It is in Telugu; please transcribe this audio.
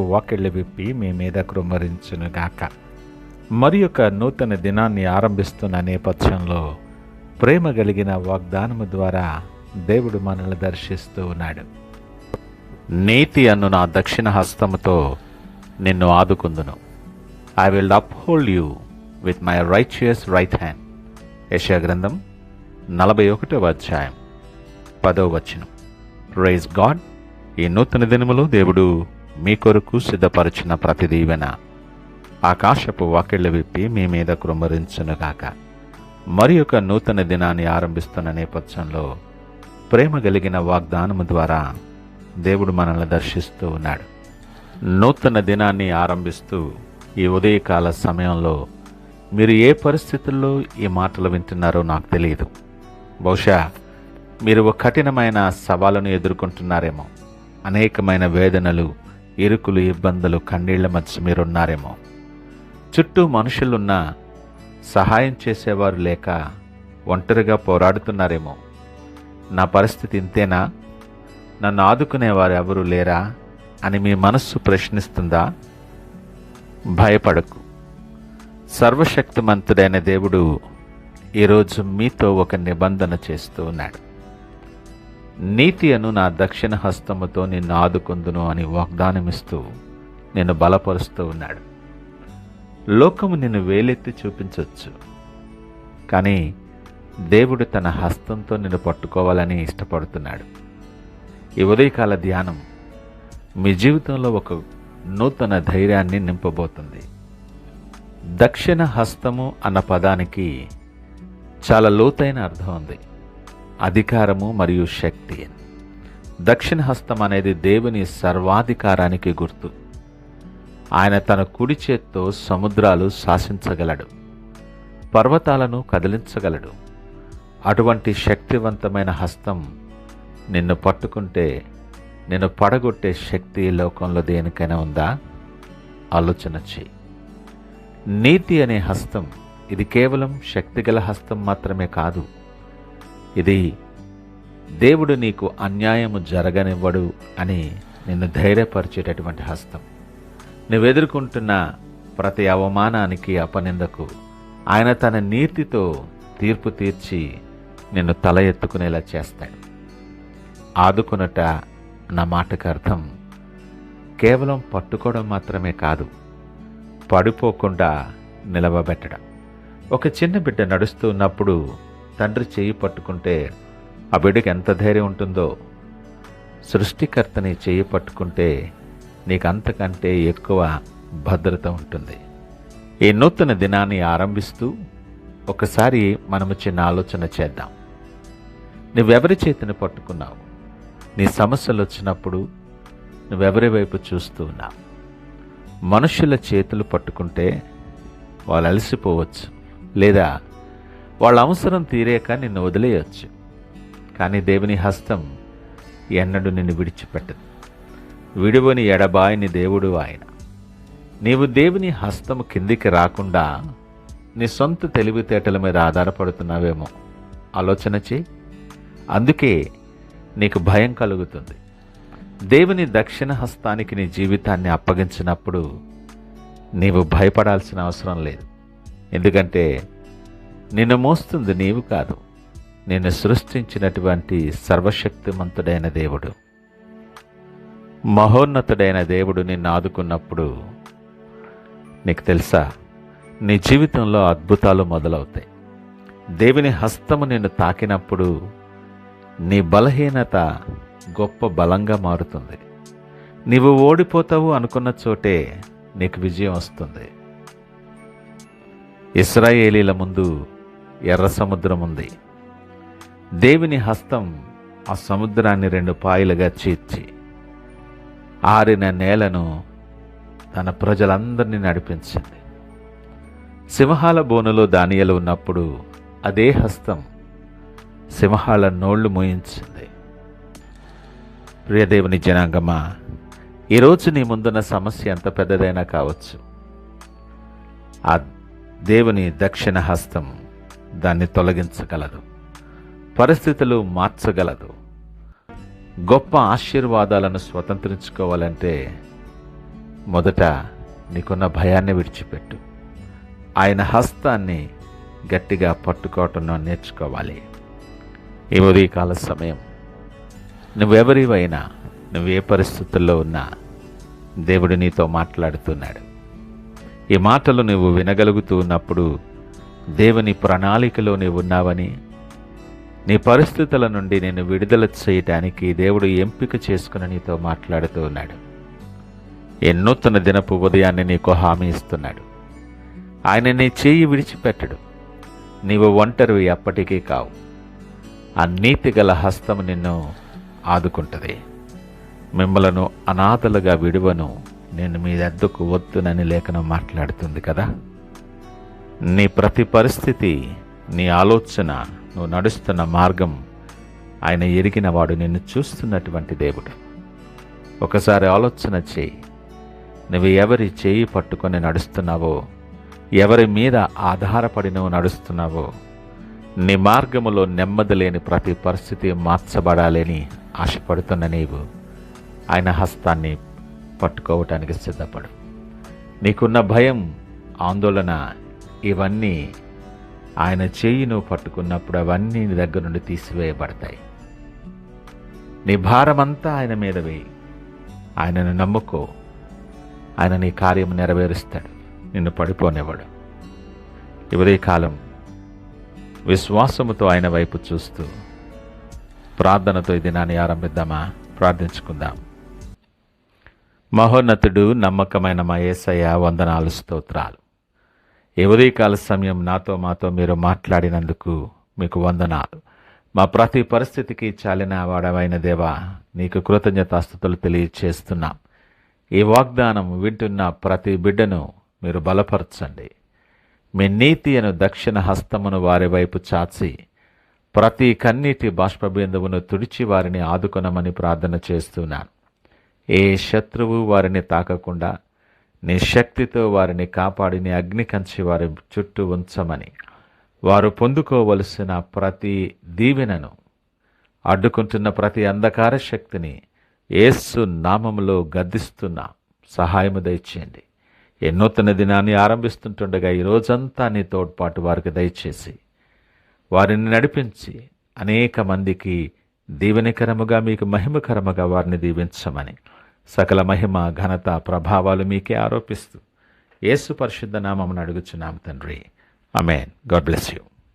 ఆకాశపు వాకిళ్ళు విప్పి మీ మీద కృమ్మరించునుగాక. మరి ఒక నూతన దినాన్ని ఆరంభిస్తున్న నేపథ్యంలో ప్రేమ కలిగిన వాగ్దానము ద్వారా దేవుడు మనల్ని దర్శిస్తూ ఉన్నాడు. నీతి అను నా దక్షిణ హస్తముతో నిన్ను ఆదుకుందును. I will uphold you with my righteous right hand. యెషయా గ్రంథం 41వ అధ్యాయం 10వ వచనం. Praise God. ఈ నూతన దినములో దేవుడు మీ కొరకు సిద్ధపరిచిన ప్రతి దీవెన ఆకాశపు వాకిళ్ళు విప్పి మీ మీద కృమ్మరించునుగాక. మరి ఒక నూతన దినాన్ని ఆరంభిస్తున్న నేపథ్యంలో ప్రేమ కలిగిన వాగ్దానము ద్వారా దేవుడు మనల్ని దర్శిస్తూ ఉన్నాడు. నూతన దినాన్ని ఆరంభిస్తూ ఈ ఉదయకాల సమయంలో మీరు ఏ పరిస్థితుల్లో ఈ మాటలు వింటున్నారో నాకు తెలియదు. బహుశా మీరు ఒక కఠినమైన సవాలును ఎదుర్కొంటున్నారేమో. అనేకమైన వేదనలు, ఇరుకులు, ఇబ్బందులు, కన్నీళ్ల మధ్య మీరున్నారేమో. చుట్టూ మనుషులున్నా సహాయం చేసేవారు లేక ఒంటరిగా పోరాడుతున్నారేమో. నా పరిస్థితి ఇంతేనా, నన్ను ఆదుకునేవారు ఎవరూ లేరా అని మీ మనస్సు ప్రశ్నిస్తుందా? భయపడకు. సర్వశక్తిమంతుడైన దేవుడు ఈరోజు మీతో ఒక నిబంధన చేస్తూ ఉన్నాడు. నీతి అను నా దక్షిణ హస్తముతో నిన్ను ఆదుకుందును అని వాగ్దానమిస్తూ నిన్ను బలపరుస్తూ ఉన్నాడు. లోకము నిన్ను వేలెత్తి చూపించవచ్చు, కానీ దేవుడు తన హస్తంతో నిన్ను పట్టుకోవాలని ఇష్టపడుతున్నాడు. ఈ ఉదయకాల ధ్యానం మీ జీవితంలో ఒక నూతన ధైర్యాన్ని నింపబోతుంది. దక్షిణ హస్తము అన్న పదానికి చాలా లోతైన అర్థం ఉంది. అధికారము మరియు శక్తి. దక్షిణ హస్తం అనేది దేవుని సర్వాధికారానికి గుర్తు. ఆయన తన కుడి చేత్తో సముద్రాలు శాసించగలడు, పర్వతాలను కదిలించగలడు. అటువంటి శక్తివంతమైన హస్తం నిన్ను పట్టుకుంటే నిన్ను పడగొట్టే శక్తి లోకంలో దేనికైనా ఉందా? ఆలోచన చెయ్యి. నీతి అనే హస్తం, ఇది కేవలం శక్తిగల హస్తం మాత్రమే కాదు. ఇది దేవుడు నీకు అన్యాయము జరగనివ్వడు అని నిన్ను ధైర్యపరిచేటటువంటి హస్తం. నువ్వెదుర్కొంటున్న ప్రతి అవమానానికి, అపనిందకు ఆయన తన నీతితో తీర్పు తీర్చి నిన్ను తల ఎత్తుకునేలా చేస్తాడు. ఆదుకునట నా మాటకు అర్థం కేవలం పట్టుకోవడం మాత్రమే కాదు, పడిపోకుండా నిలవబెట్టడం. ఒక చిన్న బిడ్డ నడుస్తూ ఉన్నప్పుడు తండ్రి చేయి పట్టుకుంటే ఆ బిడ్డకి ఎంత ధైర్యం ఉంటుందో, సృష్టికర్తని చేయి పట్టుకుంటే నీకు అంతకంటే ఎక్కువ భద్రత ఉంటుంది. ఈ నూతన దినాన్ని ఆరంభిస్తూ ఒకసారి మనము చిన్న ఆలోచన చేద్దాం. నువ్వెవరి చేతిని పట్టుకున్నావు? నీ సమస్యలు వచ్చినప్పుడు నువ్వెవరి వైపు చూస్తూ ఉన్నావు? మనుషుల చేతులు పట్టుకుంటే వాళ్ళు అలసిపోవచ్చు, లేదా వాళ్ళ అవసరం తీరాక నిన్ను వదిలేయచ్చు. కానీ దేవుని హస్తం ఎన్నడూ నిన్ను విడిచిపెట్టదు. విడువని ఎడబాయని దేవుడు ఆయన. నీవు దేవుని హస్తము కిందికి రాకుండా నీ సొంత తెలివితేటల మీద ఆధారపడుతున్నావేమో. ఆలోచన చేయి. అందుకే నీకు భయం కలుగుతుంది. దేవుని దక్షిణ హస్తానికి నీ జీవితాన్ని అప్పగించినప్పుడు నీవు భయపడాల్సిన అవసరం లేదు. ఎందుకంటే నిన్ను మోస్తుంది నీవు కాదు, నిన్ను సృష్టించినటువంటి సర్వశక్తిమంతుడైన దేవుడు. మహోన్నతుడైన దేవుడు నిన్ను ఆదుకున్నప్పుడు నీకు తెలుసా, నీ జీవితంలో అద్భుతాలు మొదలవుతాయి. దేవుని హస్తము నిన్ను తాకినప్పుడు నీ బలహీనత గొప్ప బలంగా మారుతుంది. నీవు ఓడిపోతావు అనుకున్న చోటే నీకు విజయం వస్తుంది. ఇశ్రాయేలీల ముందు ఎర్ర సముద్రం ఉంది. దేవుని హస్తం ఆ సముద్రాన్ని 2 పాయలుగా చీల్చి ఆరిన నేలను తన ప్రజలందరినీ నడిపించింది. సింహాల బోనులో దానియేలు ఉన్నప్పుడు అదే హస్తం సింహాల నోళ్లు మూయించింది. ప్రియదేవుని జనాంగమా, ఈరోజు నీ ముందున్న సమస్య ఎంత పెద్దదైనా కావచ్చు, ఆ దేవుని దక్షిణ హస్తం దాన్ని తొలగించగలదు, పరిస్థితులు మార్చగలదు. గొప్ప ఆశీర్వాదాలను స్వతంత్రించుకోవాలంటే మొదట నీకున్న భయాన్ని విడిచిపెట్టు. ఆయన హస్తాన్ని గట్టిగా పట్టుకోవటం నేర్చుకోవాలి. ఈ ఉదయకాల సమయం నువ్వెవరివైనా, నువ్వు ఏ పరిస్థితుల్లో ఉన్నా దేవుడు నీతో మాట్లాడుతున్నాడు. ఈ మాటలు నువ్వు వినగలుగుతూ ఉన్నప్పుడు దేవుని ప్రణాళికలో నీవు ఉన్నావని, నీ పరిస్థితుల నుండి నేను విడుదల చేయటానికి దేవుడు ఎంపిక చేసుకుని నీతో మాట్లాడుతూ ఉన్నాడు. ఈ నూతన దినపు ఉదయాన్ని నీకు హామీ ఇస్తున్నాడు. ఆయన నీ చేయి విడిచిపెట్టడు. నీవు ఒంటరివి ఎప్పటికీ కావు. ఆ నీతిగల హస్తము నిన్ను ఆదుకుంటుంది. మిమ్మలను అనాథలుగా విడువను, నేను మీ వద్దకు వద్దునని లేఖనం మాట్లాడుతుంది కదా. నీ ప్రతి పరిస్థితి, నీ ఆలోచన, నువ్వు నడుస్తున్న మార్గం ఆయన ఎరిగినవాడు, నిన్ను చూస్తున్నటువంటి దేవుడు. ఒకసారి ఆలోచన చేయి. నువ్వు ఎవరి చేయి పట్టుకొని నడుస్తున్నావో, ఎవరి మీద ఆధారపడి నువ్వు నడుస్తున్నావో, నీ మార్గములో నెమ్మది లేని ప్రతి పరిస్థితి మార్చబడాలని ఆశపడుతున్న నీవు ఆయన హస్తాన్ని పట్టుకోవటానికి సిద్ధపడు. నీకున్న భయం, ఆందోళన, ఇవన్నీ ఆయన చేయి నువ్వు పట్టుకున్నప్పుడు అవన్నీ నీ దగ్గర నుండి తీసివేయబడతాయి. నీ భారమంతా ఆయన మీద వేయి. ఆయనను నమ్ముకో. ఆయన నీ కార్యం నెరవేరుస్తాడు. నిన్ను పడిపోనివ్వడు. ఈ కాలం విశ్వాసముతో ఆయన వైపు చూస్తూ ప్రార్థనతో ఈ దినాన్ని ఆరంభిద్దామా? ప్రార్థించుకుందాం. మహోన్నతుడు, నమ్మకమైన మా యేసయ్య, వందనాలు, స్తోత్రాలు. ఈ ఉదయకాల సమయం మాతో మీరు మాట్లాడినందుకు మీకు వందనాలు. మా ప్రతి పరిస్థితికి చాలిన వాడవైన దేవా, నీకు కృతజ్ఞతాస్తుతులు తెలియచేస్తున్నాం. ఈ వాగ్దానం వింటున్న ప్రతి బిడ్డను మీరు బలపరచండి. మీ నీతి అను దక్షిణ హస్తమును వారి వైపు చాచి ప్రతి కన్నీటి బాష్పబిందువును తుడిచి వారిని ఆదుకొనమని ప్రార్థన చేస్తున్నాను. ఏ శత్రువు వారిని తాకకుండా నీ శక్తితో వారిని కాపాడి నీ అగ్ని కంచి వారి చుట్టూ ఉంచమని, వారు పొందుకోవలసిన ప్రతి దీవెనను, అడ్డుకుంటున్న ప్రతి అంధకార శక్తిని యేసు నామములో గద్దిస్తున్నా. సహాయము దయచేయండి. ఈ నూతన దినాన్ని ఆరంభిస్తుంటుండగా ఈ రోజంతా నీ తోడ్పాటు వారికి దయచేసి వారిని నడిపించి అనేక మందికి దీవెనకరముగా, మీకు మహిమకరముగా వారిని దీవించమని, సకల మహిమ, ఘనత, ప్రభావాలు మీకే ఆరోపిస్తూ యేసు పరిశుద్ధ నామమున అడుగుచున్నాం తండ్రి. ఆమేన్. God bless you.